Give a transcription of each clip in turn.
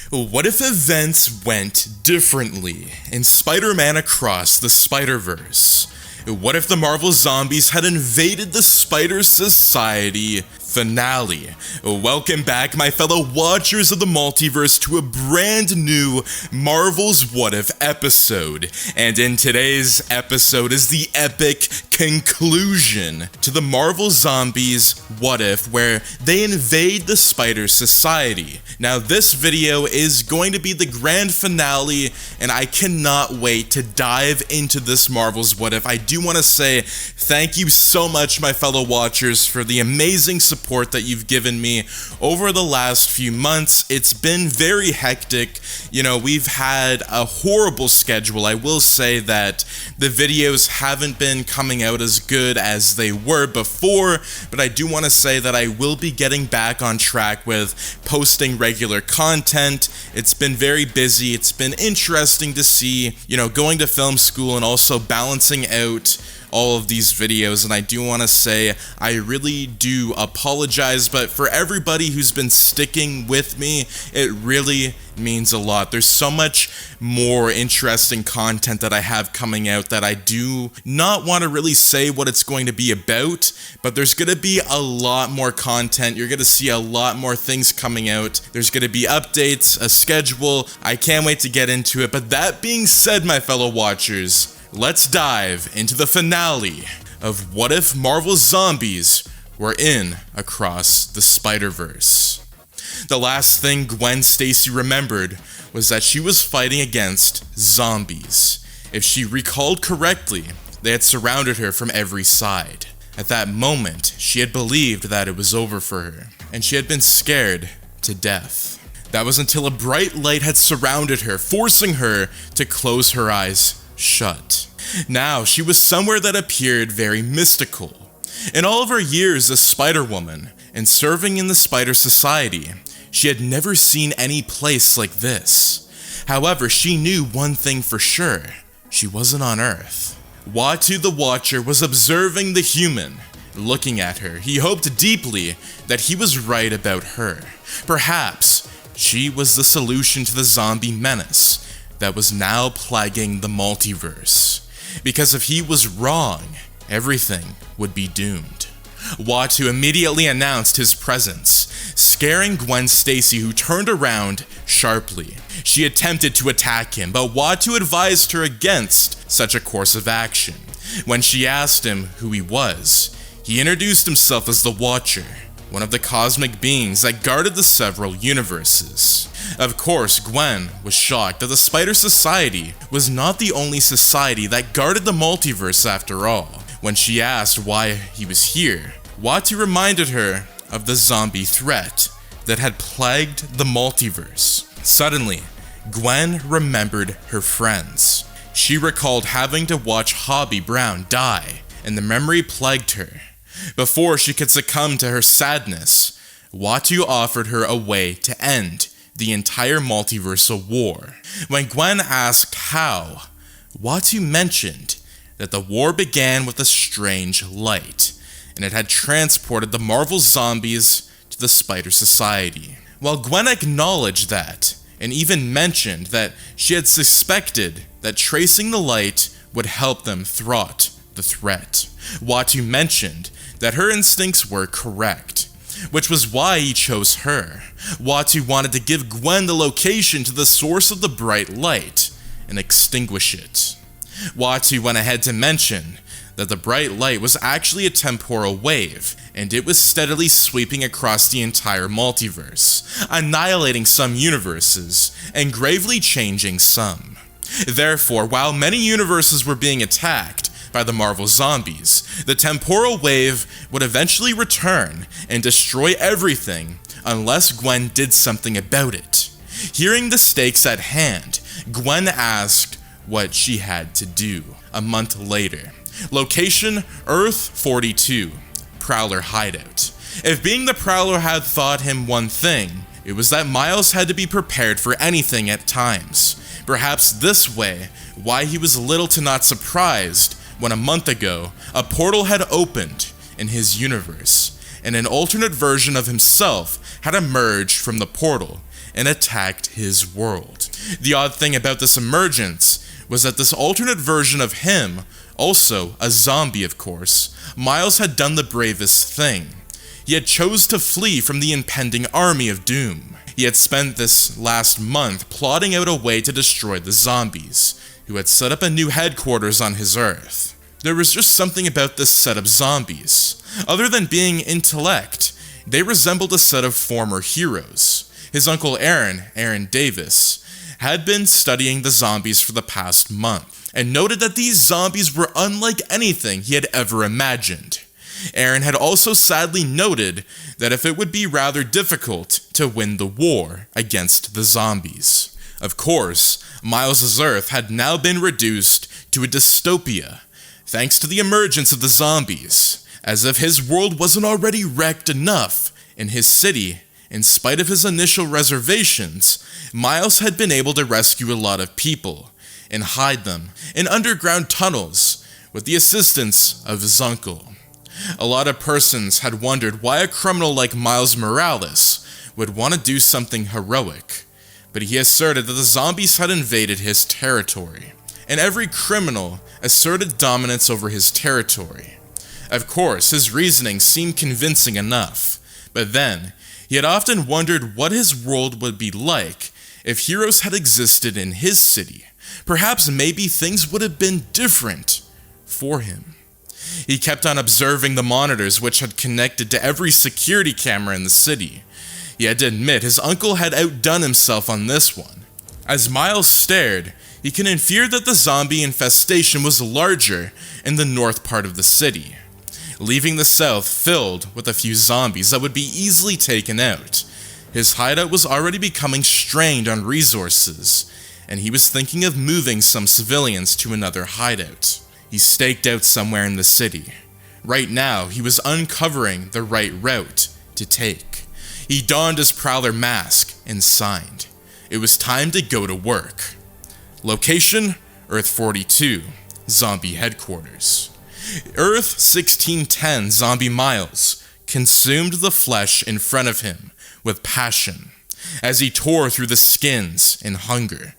What if events went differently in Spider-Man Across the Spider-Verse? What if the Marvel Zombies had invaded the Spider Society finale? Welcome back, my fellow watchers of the multiverse, to a brand new Marvel's What If episode. And in today's episode is the epic conclusion to the Marvel Zombies What If, where they invade the Spider Society. Now, this video is going to be the grand finale, and I cannot wait to dive into this Marvel's What If. I do want to say thank you so much, my fellow watchers, for the amazing support that you've given me over the last few months. It's been very hectic. You know, we've had a horrible schedule. I will say that the videos haven't been coming out as good as they were before, but I do want to say that I will be getting back on track with posting regular content. It's been very busy. It's been interesting to see, you know, going to film school and also balancing out all of these videos, and I do want to say I really do apologize, but for everybody who's been sticking with me, it really means a lot. There's so much more interesting content that I have coming out that I do not want to really say what it's going to be about, but there's going to be a lot more content. You're going to see a lot more things coming out. There's going to be updates, a schedule. I can't wait to get into it. But that being said, my fellow watchers, let's dive into the finale of What If Marvel Zombies were in Across the Spider-Verse. The last thing Gwen Stacy remembered was that she was fighting against zombies. If she recalled correctly, they had surrounded her from every side. At that moment, she had believed that it was over for her, and she had been scared to death. That was until a bright light had surrounded her, forcing her to close her eyes shut. Now, she was somewhere that appeared very mystical. In all of her years as Spider-Woman and serving in the Spider Society, she had never seen any place like this. However, she knew one thing for sure: she wasn't on Earth. Uatu the Watcher was observing the human, looking at her. He hoped deeply that he was right about her. Perhaps she was the solution to the zombie menace that was now plaguing the multiverse. Because if he was wrong, everything would be doomed. Uatu immediately announced his presence, scaring Gwen Stacy, who turned around sharply. She attempted to attack him, but Uatu advised her against such a course of action. When she asked him who he was, he introduced himself as the Watcher, one of the cosmic beings that guarded the several universes. Of course, Gwen was shocked that the Spider Society was not the only society that guarded the multiverse after all. When she asked why he was here, Uatu reminded her of the zombie threat that had plagued the multiverse. Suddenly, Gwen remembered her friends. She recalled having to watch Hobby Brown die, and the memory plagued her. Before she could succumb to her sadness, Uatu offered her a way to end the entire multiversal war. When Gwen asked how, Uatu mentioned that the war began with a strange light, and it had transported the Marvel Zombies to the Spider Society. While Gwen acknowledged that, and even mentioned that she had suspected that tracing the light would help them thwart the threat, Uatu mentioned that her instincts were correct, which was why he chose her. Uatu wanted to give Gwen the location to the source of the bright light and extinguish it. Uatu went ahead to mention that the bright light was actually a temporal wave, and it was steadily sweeping across the entire multiverse, annihilating some universes and gravely changing some. Therefore, while many universes were being attacked by the Marvel Zombies, the temporal wave would eventually return and destroy everything unless Gwen did something about it. Hearing the stakes at hand, Gwen asked what she had to do. A month later. Location: Earth 42, Prowler hideout. If being the Prowler had taught him one thing, it was that Miles had to be prepared for anything at times. Perhaps this way, why he was little to not surprised when a month ago, a portal had opened in his universe, and an alternate version of himself had emerged from the portal and attacked his world. The odd thing about this emergence was that this alternate version of him, also a zombie of course, Miles had done the bravest thing. He had chose to flee from the impending army of doom. He had spent this last month plotting out a way to destroy the zombies, who had set up a new headquarters on his Earth. There was just something about this set of zombies. Other than being intellect, they resembled a set of former heroes. His uncle Aaron Davis, had been studying the zombies for the past month, and noted that these zombies were unlike anything he had ever imagined. Aaron had also sadly noted that if it would be rather difficult to win the war against the zombies. Of course, Miles' Earth had now been reduced to a dystopia, thanks to the emergence of the zombies. As if his world wasn't already wrecked enough, in his city, in spite of his initial reservations, Miles had been able to rescue a lot of people, and hide them in underground tunnels with the assistance of his uncle. A lot of persons had wondered why a criminal like Miles Morales would want to do something heroic, but he asserted that the zombies had invaded his territory, and every criminal asserted dominance over his territory. Of course, his reasoning seemed convincing enough, but then, he had often wondered what his world would be like if heroes had existed in his city. Perhaps maybe things would have been different for him. He kept on observing the monitors which had connected to every security camera in the city. He had to admit his uncle had outdone himself on this one. As Miles stared, he could infer that the zombie infestation was larger in the north part of the city, leaving the south filled with a few zombies that would be easily taken out. His hideout was already becoming strained on resources, and he was thinking of moving some civilians to another hideout. He staked out somewhere in the city. Right now, he was uncovering the right route to take. He donned his Prowler mask and signed. It was time to go to work. Location, Earth 42, Zombie Headquarters. Earth 1610 Zombie Miles consumed the flesh in front of him with passion. As he tore through the skins in hunger,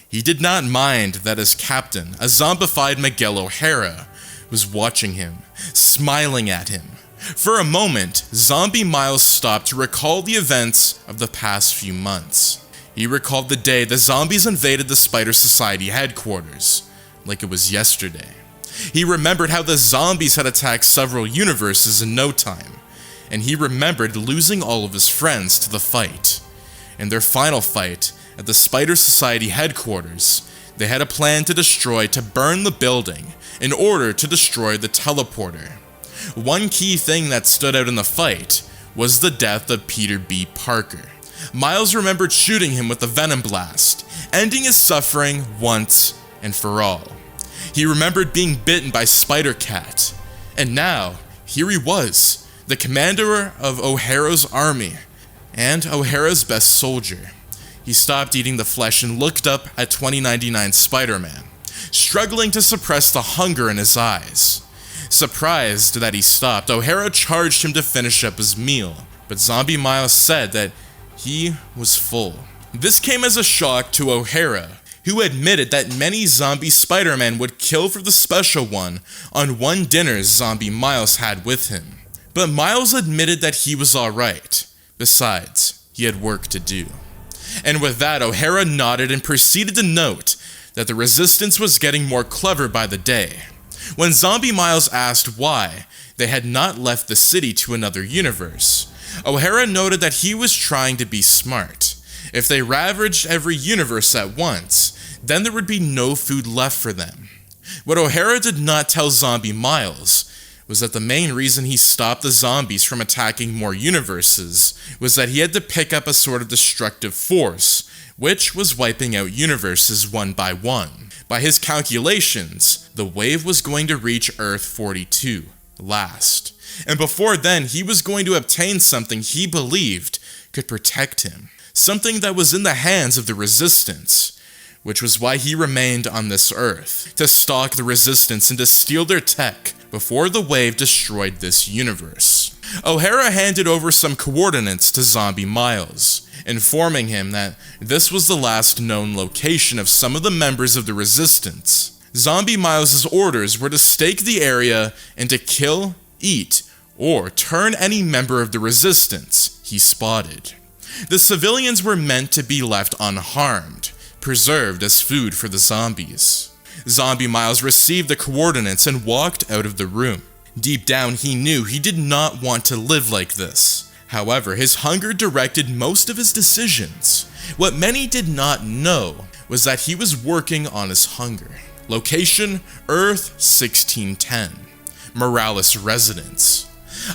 he did not mind that his captain, a zombified Miguel O'Hara, was watching him, smiling at him. For a moment, Zombie Miles stopped to recall the events of the past few months. He recalled the day the zombies invaded the Spider Society headquarters, like it was yesterday. He remembered how the zombies had attacked several universes in no time, and he remembered losing all of his friends to the fight. In their final fight, at the Spider Society headquarters, they had a plan to burn the building in order to destroy the teleporter. One key thing that stood out in the fight was the death of Peter B. Parker. Miles remembered shooting him with the Venom Blast, ending his suffering once and for all. He remembered being bitten by Spider-Cat, and now, here he was, the commander of O'Hara's army, and O'Hara's best soldier. He stopped eating the flesh and looked up at 2099 Spider-Man, struggling to suppress the hunger in his eyes. Surprised that he stopped, O'Hara charged him to finish up his meal, but Zombie Miles said that he was full. This came as a shock to O'Hara, who admitted that many zombie Spider-Man would kill for the special one on one dinner Zombie Miles had with him. But Miles admitted that he was alright. Besides, he had work to do. And with that, O'Hara nodded and proceeded to note that the Resistance was getting more clever by the day. When Zombie Miles asked why they had not left the city to another universe, O'Hara noted that he was trying to be smart. If they ravaged every universe at once, then there would be no food left for them. What O'Hara did not tell Zombie Miles was that the main reason he stopped the zombies from attacking more universes was that he had to pick up a sort of destructive force, which was wiping out universes one by one. By his calculations, the wave was going to reach Earth 42 last, and before then he was going to obtain something he believed could protect him, something that was in the hands of the Resistance, which was why he remained on this Earth, to stalk the Resistance and to steal their tech before the wave destroyed this universe. O'Hara handed over some coordinates to Zombie Miles, informing him that this was the last known location of some of the members of the Resistance. Zombie Miles' orders were to stake the area and to kill, eat, or turn any member of the Resistance he spotted. The civilians were meant to be left unharmed, preserved as food for the zombies. Zombie Miles received the coordinates and walked out of the room. Deep down, he knew he did not want to live like this. However, his hunger directed most of his decisions. What many did not know was that he was working on his hunger. Location, Earth 1610. Morales residence.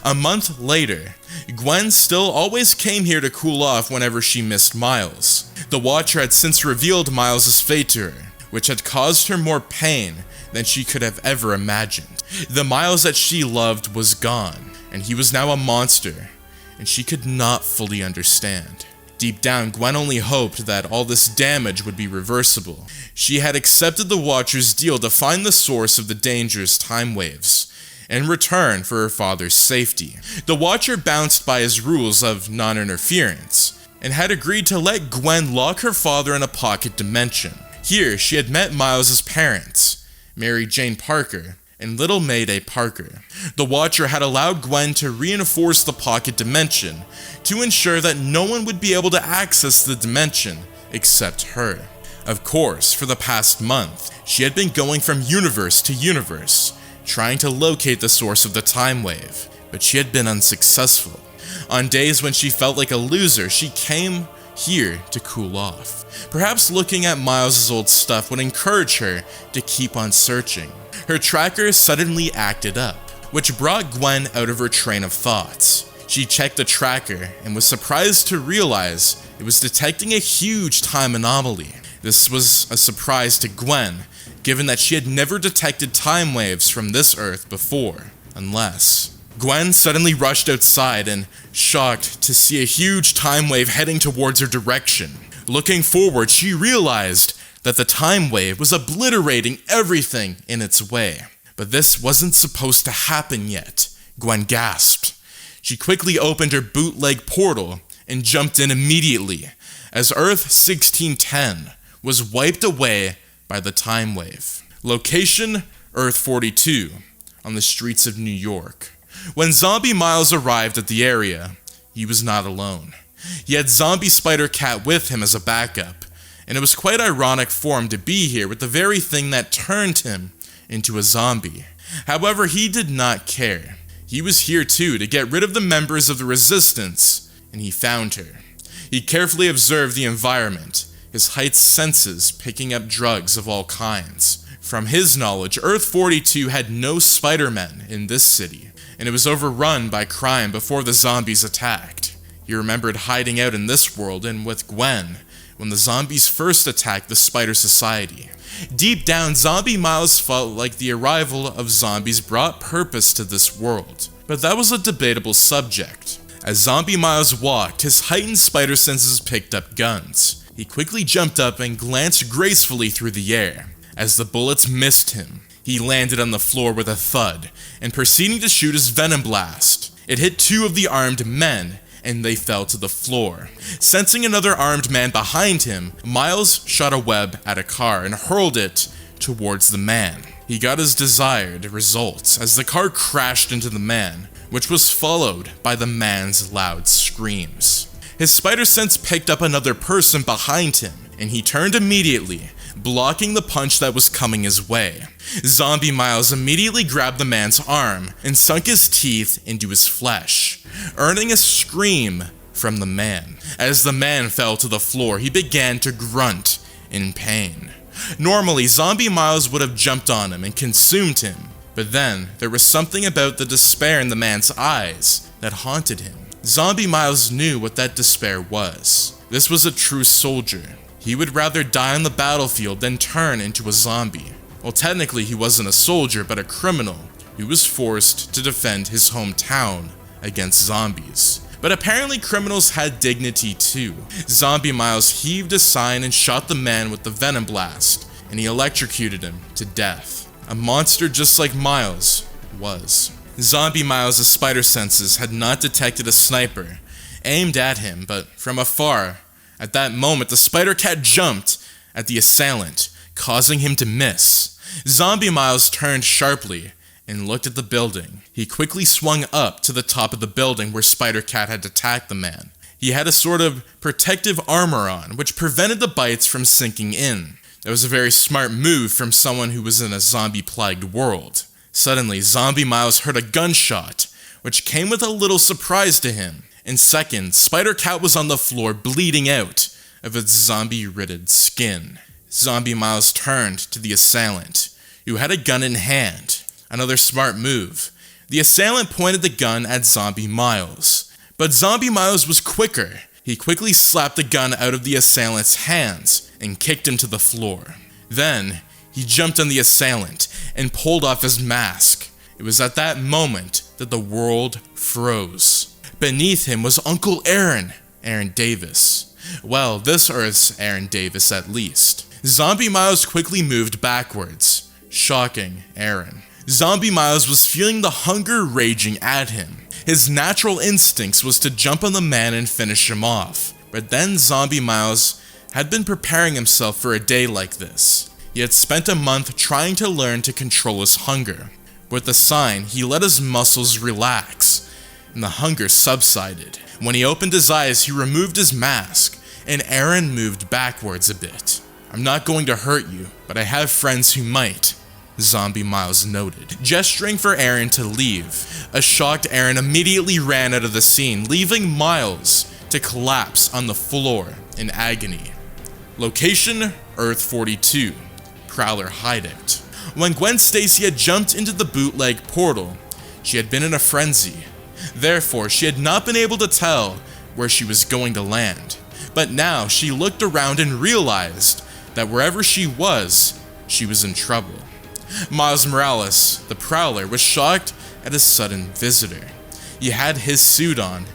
A month later, Gwen still always came here to cool off whenever she missed Miles. The Watcher had since revealed Miles' fate to her, which had caused her more pain than she could have ever imagined. The Miles that she loved was gone, and he was now a monster, and she could not fully understand. Deep down, Gwen only hoped that all this damage would be reversible. She had accepted the Watcher's deal to find the source of the dangerous time waves, in return for her father's safety. The Watcher bounced by his rules of non-interference, and had agreed to let Gwen lock her father in a pocket dimension. Here, she had met Miles' parents, Mary Jane Parker and Little Mayday Parker. The Watcher had allowed Gwen to reinforce the pocket dimension to ensure that no one would be able to access the dimension except her. Of course, for the past month, she had been going from universe to universe, trying to locate the source of the time wave, but she had been unsuccessful. On days when she felt like a loser, she came here to cool off. Perhaps looking at Miles' old stuff would encourage her to keep on searching. Her tracker suddenly acted up, which brought Gwen out of her train of thoughts. She checked the tracker and was surprised to realize it was detecting a huge time anomaly. This was a surprise to Gwen, given that she had never detected time waves from this Earth before, unless... Gwen suddenly rushed outside and, shocked to see a huge time wave heading towards her direction. Looking forward, she realized that the time wave was obliterating everything in its way. But this wasn't supposed to happen yet. Gwen gasped. She quickly opened her bootleg portal and jumped in immediately, as Earth 1610 was wiped away by the time wave. Location, Earth 42, on the streets of New York. When Zombie Miles arrived at the area, he was not alone. He had Zombie Spider-Cat with him as a backup, and it was quite ironic for him to be here with the very thing that turned him into a zombie. However, he did not care. He was here too to get rid of the members of the Resistance, and he found her. He carefully observed the environment, his heightened senses picking up drugs of all kinds. From his knowledge, Earth 42 had no Spider-Men in this city, and it was overrun by crime before the zombies attacked. He remembered hiding out in this world and with Gwen when the zombies first attacked the Spider Society. Deep down, Zombie Miles felt like the arrival of zombies brought purpose to this world, but that was a debatable subject. As Zombie Miles walked, his heightened spider senses picked up guns. He quickly jumped up and glanced gracefully through the air. As the bullets missed him, he landed on the floor with a thud, and proceeding to shoot his venom blast. It hit two of the armed men, and they fell to the floor. Sensing another armed man behind him, Miles shot a web at a car and hurled it towards the man. He got his desired results as the car crashed into the man, which was followed by the man's loud screams. His spider sense picked up another person behind him, and he turned immediately, blocking the punch that was coming his way. Zombie Miles immediately grabbed the man's arm and sunk his teeth into his flesh, earning a scream from the man. As the man fell to the floor, he began to grunt in pain. Normally, Zombie Miles would have jumped on him and consumed him, but then there was something about the despair in the man's eyes that haunted him. Zombie Miles knew what that despair was. This was a true soldier. He would rather die on the battlefield than turn into a zombie. Well, technically he wasn't a soldier, but a criminal who was forced to defend his hometown against zombies. But apparently criminals had dignity too. Zombie Miles heaved a sign and shot the man with the venom blast, and he electrocuted him to death. A monster just like Miles was. Zombie Miles' spider senses had not detected a sniper aimed at him, but from afar. At that moment, the spider cat jumped at the assailant, causing him to miss. Zombie Miles turned sharply and looked at the building. He quickly swung up to the top of the building where Spider Cat had attacked the man. He had a sort of protective armor on, which prevented the bites from sinking in. That was a very smart move from someone who was in a zombie-plagued world. Suddenly, Zombie Miles heard a gunshot, which came with a little surprise to him. In seconds, Spider Cat was on the floor bleeding out of its zombie-ridden skin. Zombie Miles turned to the assailant, who had a gun in hand. Another smart move. The assailant pointed the gun at Zombie Miles, but Zombie Miles was quicker. He quickly slapped the gun out of the assailant's hands and kicked him to the floor. Then, he jumped on the assailant and pulled off his mask. It was at that moment that the world froze. Beneath him was Uncle Aaron Davis. Well, this Earth's Aaron Davis at least. Zombie Miles quickly moved backwards, shocking Aaron. Zombie Miles was feeling the hunger raging at him. His natural instincts was to jump on the man and finish him off. But then Zombie Miles had been preparing himself for a day like this. He had spent a month trying to learn to control his hunger. With the sign, he let his muscles relax, and the hunger subsided. When he opened his eyes, he removed his mask, and Aaron moved backwards a bit. "I'm not going to hurt you, but I have friends who might," Zombie Miles noted, gesturing for Aaron to leave. A shocked Aaron immediately ran out of the scene, leaving Miles to collapse on the floor in agony. Location: Earth 42, Prowler hideout. When Gwen Stacy had jumped into the bootleg portal, she had been in a frenzy. Therefore, she had not been able to tell where she was going to land. But now she looked around and realized that wherever she was in trouble. Miles Morales, the Prowler, was shocked at his sudden visitor. He had his suit on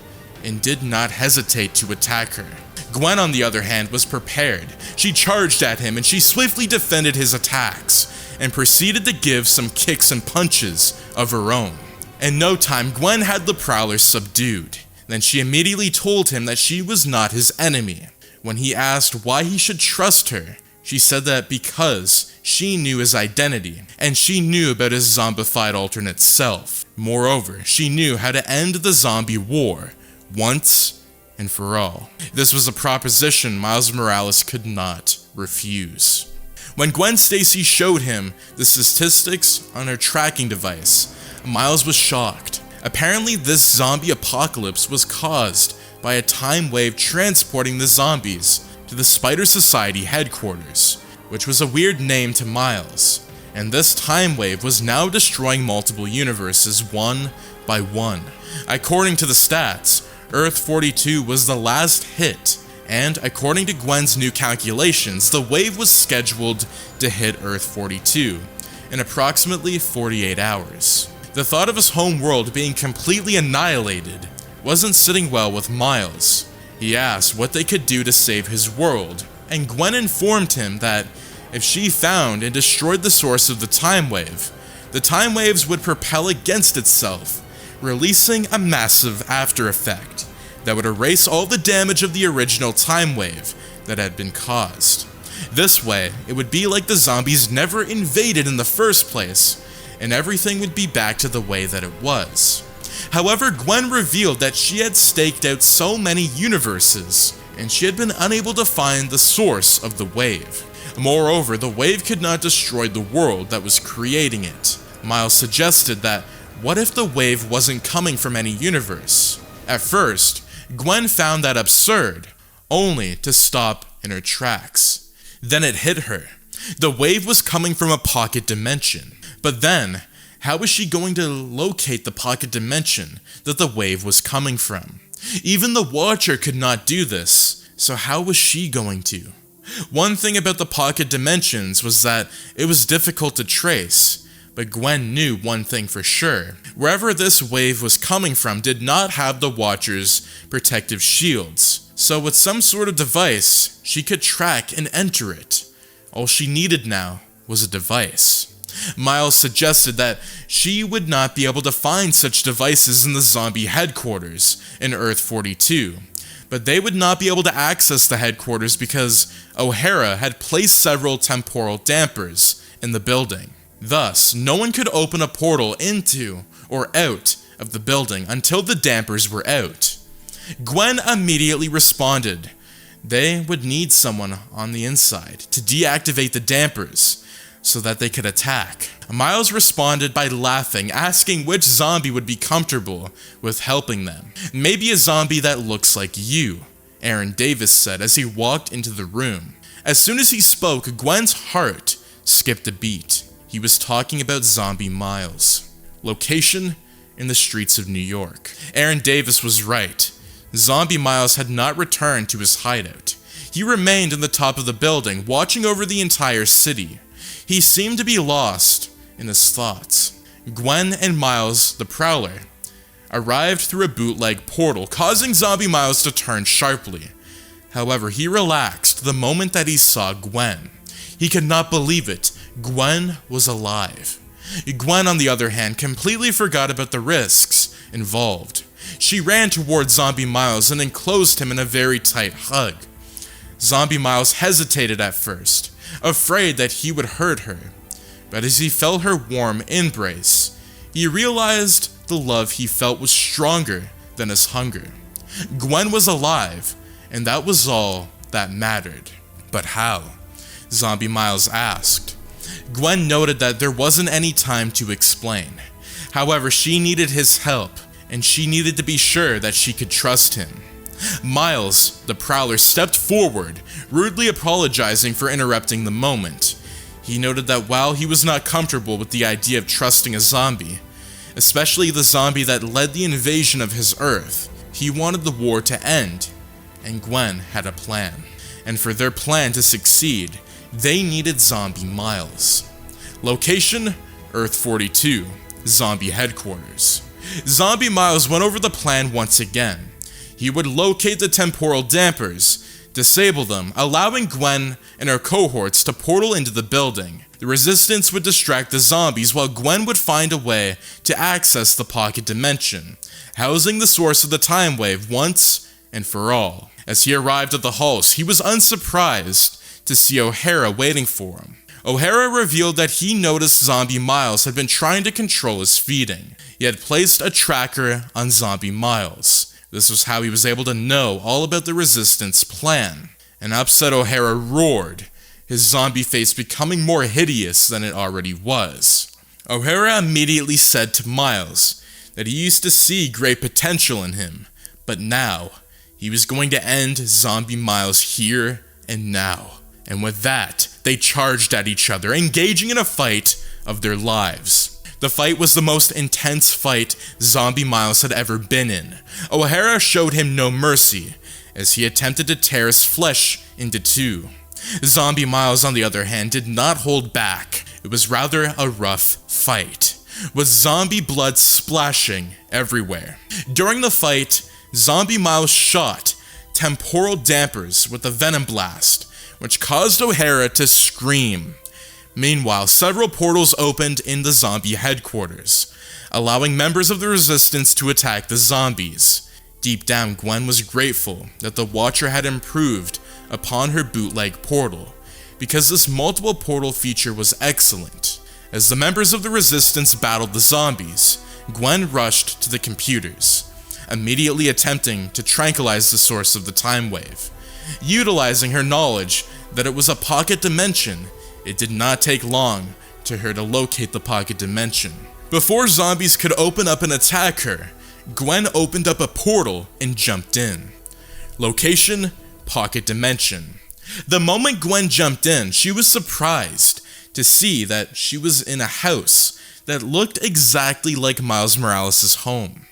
and did not hesitate to attack her. Gwen, on the other hand, was prepared. She charged at him and she swiftly defended his attacks and proceeded to give some kicks and punches of her own. In no time, Gwen had the Prowler subdued. Then she immediately told him that she was not his enemy. When he asked why he should trust her, she said that because she knew his identity, and she knew about his zombified alternate self. Moreover, she knew how to end the zombie war, once and for all. This was a proposition Miles Morales could not refuse. When Gwen Stacy showed him the statistics on her tracking device, Miles was shocked. Apparently, this zombie apocalypse was caused by a time wave transporting the zombies to the Spider Society headquarters, which was a weird name to Miles. And this time wave was now destroying multiple universes one by one. According to the stats, Earth 42 was the last hit, and according to Gwen's new calculations, the wave was scheduled to hit Earth 42 in approximately 48 hours. The thought of his home world being completely annihilated wasn't sitting well with Miles. He asked what they could do to save his world, and Gwen informed him that if she found and destroyed the source of the time waves would propel against itself, releasing a massive after effect that would erase all the damage of the original time wave that had been caused. This way, it would be like the zombies never invaded in the first place, and everything would be back to the way that it was. However, Gwen revealed that she had staked out so many universes, and she had been unable to find the source of the wave. Moreover, the wave could not destroy the world that was creating it. Miles suggested that, what if the wave wasn't coming from any universe? At first, Gwen found that absurd, only to stop in her tracks. Then it hit her. The wave was coming from a pocket dimension. But then, how was she going to locate the pocket dimension that the wave was coming from? Even the Watcher could not do this, so how was she going to? One thing about the pocket dimensions was that it was difficult to trace, but Gwen knew one thing for sure. Wherever this wave was coming from did not have the Watcher's protective shields, so with some sort of device, she could track and enter it. All she needed now was a device. Miles suggested that she would not be able to find such devices in the zombie headquarters in Earth-42, but they would not be able to access the headquarters because O'Hara had placed several temporal dampers in the building. Thus, no one could open a portal into or out of the building until the dampers were out. Gwen immediately responded. They would need someone on the inside to deactivate the dampers so that they could attack. Miles responded by laughing, asking which zombie would be comfortable with helping them. "Maybe a zombie that looks like you," Aaron Davis said as he walked into the room. As soon as he spoke, Gwen's heart skipped a beat. He was talking about zombie Miles. Location: in the streets of New York. Aaron Davis was right. Zombie Miles had not returned to his hideout. He remained in the top of the building, watching over the entire city. He seemed to be lost in his thoughts. Gwen and Miles, the Prowler, arrived through a bootleg portal, causing Zombie Miles to turn sharply. However, he relaxed the moment that he saw Gwen. He could not believe it. Gwen was alive. Gwen, on the other hand, completely forgot about the risks involved. She ran towards Zombie Miles and enclosed him in a very tight hug. Zombie Miles hesitated at first, afraid that he would hurt her, but as he felt her warm embrace, he realized the love he felt was stronger than his hunger. Gwen was alive, and that was all that mattered. But how? Zombie Miles asked. Gwen noted that there wasn't any time to explain. However, she needed his help, and she needed to be sure that she could trust him. Miles, the Prowler, stepped forward, rudely apologizing for interrupting the moment. He noted that while he was not comfortable with the idea of trusting a zombie, especially the zombie that led the invasion of his Earth, he wanted the war to end, and Gwen had a plan. And for their plan to succeed, they needed Zombie Miles. Location: Earth-42, Zombie Headquarters. Zombie Miles went over the plan once again. He would locate the temporal dampers, disable them, allowing Gwen and her cohorts to portal into the building. The resistance would distract the zombies while Gwen would find a way to access the pocket dimension, housing the source of the time wave once and for all. As he arrived at the halls, he was unsurprised to see O'Hara waiting for him. O'Hara revealed that he noticed Zombie Miles had been trying to control his feeding. He had placed a tracker on Zombie Miles. This was how he was able to know all about the Resistance plan. An upset O'Hara roared, his zombie face becoming more hideous than it already was. O'Hara immediately said to Miles that he used to see great potential in him, but now he was going to end Zombie Miles here and now. And with that, they charged at each other, engaging in a fight of their lives. The fight was the most intense fight Zombie Miles had ever been in. O'Hara showed him no mercy, as he attempted to tear his flesh into two. Zombie Miles, on the other hand, did not hold back. It was rather a rough fight, with zombie blood splashing everywhere. During the fight, Zombie Miles shot temporal dampers with a venom blast, which caused O'Hara to scream. Meanwhile, several portals opened in the zombie headquarters, allowing members of the Resistance to attack the zombies. Deep down, Gwen was grateful that the Watcher had improved upon her bootleg portal, because this multiple portal feature was excellent. As the members of the Resistance battled the zombies, Gwen rushed to the computers, immediately attempting to tranquilize the source of the time wave. Utilizing her knowledge that it was a pocket dimension, it did not take long to her to locate the pocket dimension. Before zombies could open up and attack her, Gwen opened up a portal and jumped in. Location: pocket dimension. The moment Gwen jumped in, she was surprised to see that she was in a house that looked exactly like Miles Morales' home.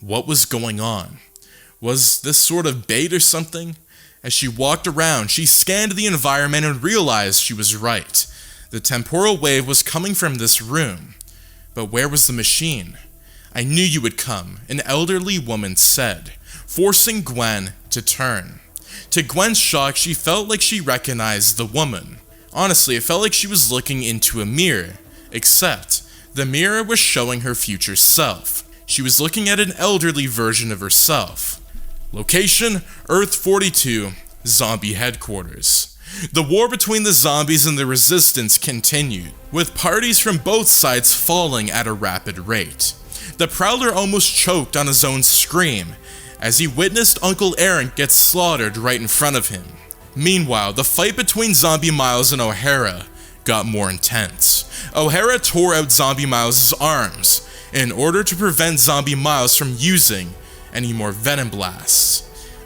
What was going on? Was this sort of bait or something? As she walked around, she scanned the environment and realized she was right. The temporal wave was coming from this room. But where was the machine? "I knew you would come," an elderly woman said, forcing Gwen to turn. To Gwen's shock, she felt like she recognized the woman. Honestly, it felt like she was looking into a mirror. Except, the mirror was showing her future self. She was looking at an elderly version of herself. Location, Earth 42, Zombie Headquarters. The war between the zombies and the resistance continued, with parties from both sides falling at a rapid rate. The Prowler almost choked on his own scream, as he witnessed Uncle Aaron get slaughtered right in front of him. Meanwhile, the fight between Zombie Miles and O'Hara got more intense. O'Hara tore out Zombie Miles' arms in order to prevent Zombie Miles from using any more venom blasts.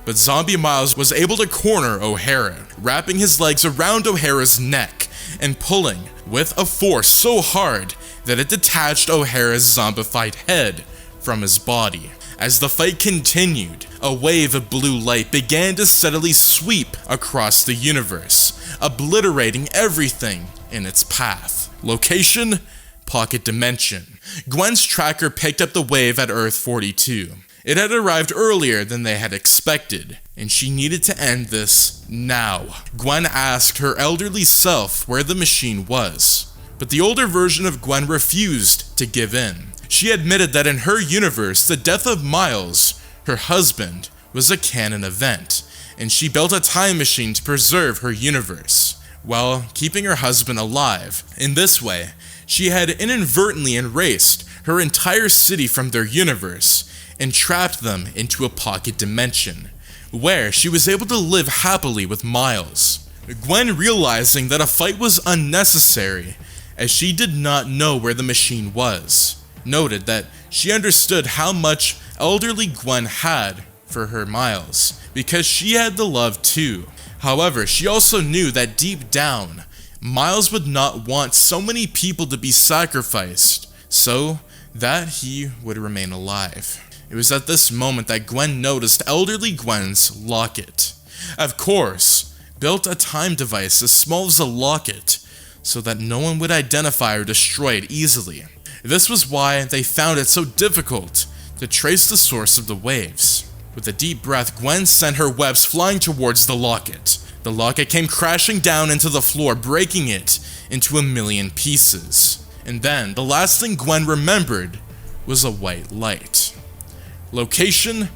But Zombie Miles was able to corner O'Hara, wrapping his legs around O'Hara's neck and pulling with a force so hard that it detached O'Hara's zombified head from his body. As the fight continued, a wave of blue light began to steadily sweep across the universe, obliterating everything in its path. Location, Pocket Dimension. Gwen's tracker picked up the wave at Earth 42. It had arrived earlier than they had expected, and she needed to end this now. Gwen asked her elderly self where the machine was, but the older version of Gwen refused to give in. She admitted that in her universe, the death of Miles, her husband, was a canon event, and she built a time machine to preserve her universe, while keeping her husband alive. In this way, she had inadvertently erased her entire city from their universe and trapped them into a pocket dimension, where she was able to live happily with Miles. Gwen, realizing that a fight was unnecessary, as she did not know where the machine was, noted that she understood how much elderly Gwen had for her Miles, because she had the love too. However, she also knew that deep down, Miles would not want so many people to be sacrificed, so that he would remain alive. It was at this moment that Gwen noticed elderly Gwen's locket. Of course, built a time device as small as a locket, so that no one would identify or destroy it easily. This was why they found it so difficult to trace the source of the waves. With a deep breath, Gwen sent her webs flying towards the locket. The locket came crashing down into the floor, breaking it into a million pieces. And then, the last thing Gwen remembered was a white light. Location,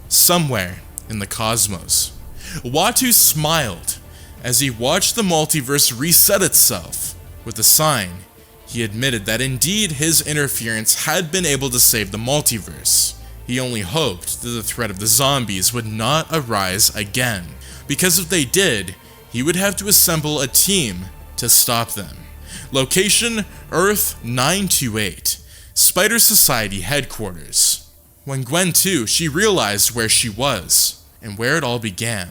somewhere in the cosmos. Watu smiled as he watched the multiverse reset itself. With a sign, he admitted that indeed his interference had been able to save the multiverse. He only hoped that the threat of the zombies would not arise again, because if they did, he would have to assemble a team to stop them. Location, Earth 928, Spider Society headquarters. When Gwen too, she realized where she was, and where it all began.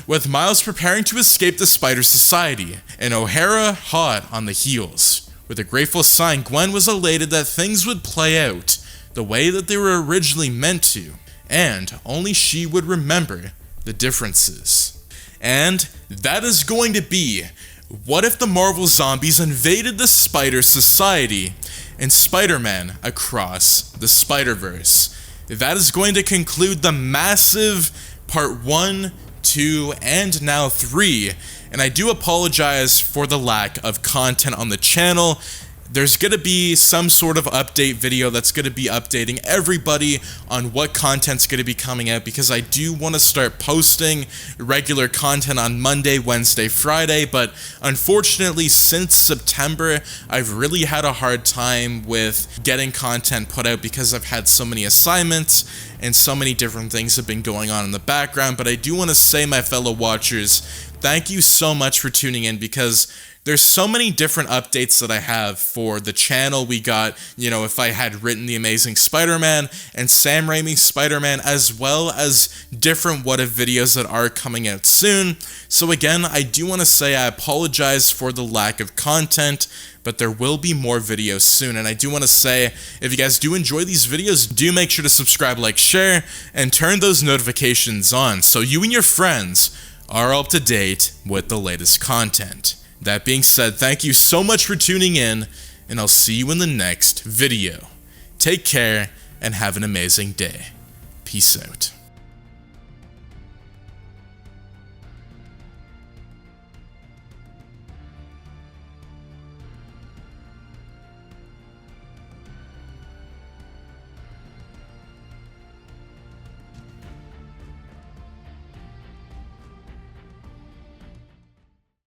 With Miles preparing to escape the Spider Society, and O'Hara hot on the heels. With a grateful sigh, Gwen was elated that things would play out the way that they were originally meant to, and only she would remember the differences. And that is going to be What If the Marvel Zombies Invaded the Spider Society in Spider-Man Across the Spider-Verse. That is going to conclude the massive Part 1, 2, and now 3, and I do apologize for the lack of content on the channel. There's going to be some sort of update video that's going to be updating everybody on what content's going to be coming out, because I do want to start posting regular content on Monday, Wednesday, Friday, but unfortunately since September, I've really had a hard time with getting content put out because I've had so many assignments and so many different things have been going on in the background. But I do want to say, my fellow watchers, thank you so much for tuning in, because there's so many different updates that I have for the channel. We got, if I had written The Amazing Spider-Man and Sam Raimi's Spider-Man, as well as different What If videos that are coming out soon. So again, I do want to say I apologize for the lack of content, but there will be more videos soon. And I do want to say, if you guys do enjoy these videos, do make sure to subscribe, like, share, and turn those notifications on so you and your friends are up to date with the latest content. That being said, thank you so much for tuning in, and I'll see you in the next video. Take care, and have an amazing day. Peace out.